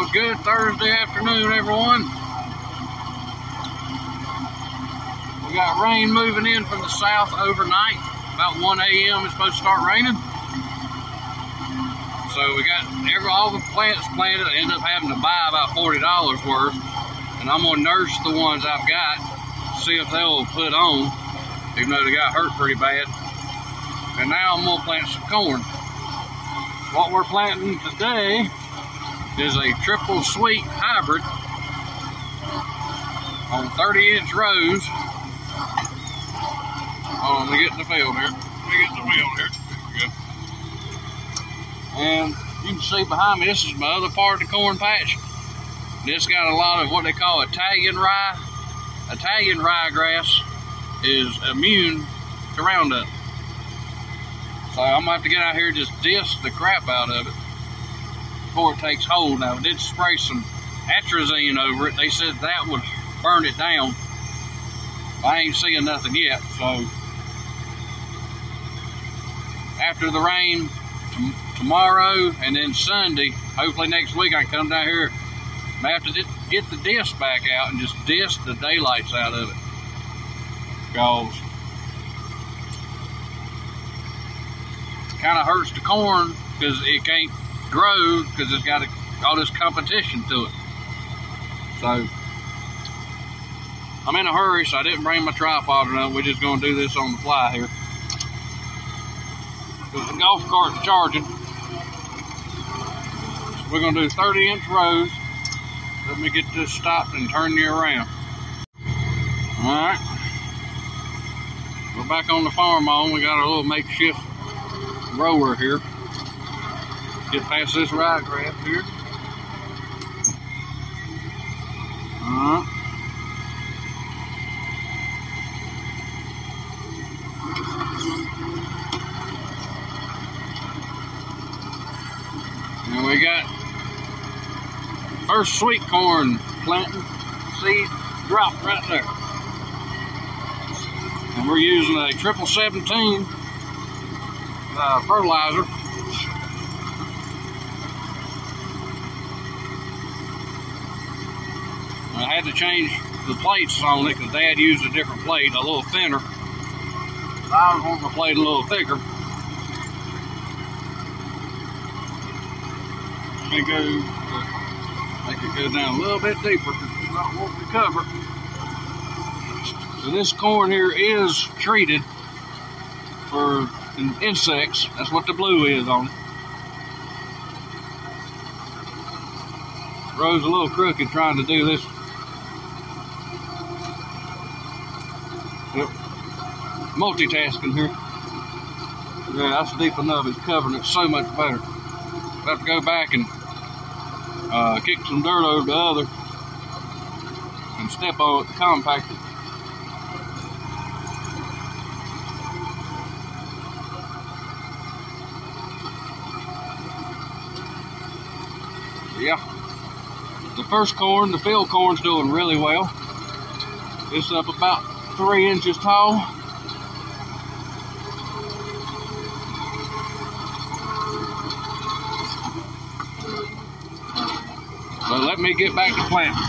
Well, good Thursday afternoon, everyone. We got rain moving in from the south overnight. About 1 a.m. it's supposed to start raining. So we got all the plants planted. I ended up having to buy about $40 worth. And I'm gonna nurse the ones I've got, see if they'll put on, even though they got hurt pretty bad. And now I'm gonna plant some corn. What we're planting today is a triple sweet hybrid on 30-inch rows. Oh, let me get in the field here. There we go. And you can see behind me, this is my other part of the corn patch. This got a lot of what they call Italian rye. Italian ryegrass is immune to Roundup. So I'm gonna have to get out here and just disc the crap out of it before it takes hold. Now, I did spray some atrazine over it. They said that would burn it down. I ain't seeing nothing yet, so after the rain tomorrow and then Sunday, hopefully next week I can come down here. I have to get the disc back out and just disc the daylights out of it. Because it kind of hurts the corn because it can't grow because it's got all this competition to it. So I'm in a hurry, so I didn't bring my tripod enough. We're just going to do this on the fly here. Because the golf cart's charging. So we're going to do 30-inch rows. Let me get this stopped and turn you around. Alright. We're back on the farm on. We got a little makeshift rower here. Get past this ryegrass here. Alright. And we got first sweet corn planting seed dropped right there. And we're using a 1717 fertilizer. I had to change the plates on it because Dad used a different plate, a little thinner. I was wanting the plate a little thicker. Make it go down a little bit deeper because we don't want to cover. So this corn here is treated for insects. That's what the blue is on it. Rose a little crooked trying to do this. Yep. Multitasking here. Yeah, that's deep enough. It's covering it so much better. I have to go back and kick some dirt over the other and step on it to compact it. Yeah, the first corn, the field corn's doing really well. It's up about 3 inches tall. But let me get back to planting.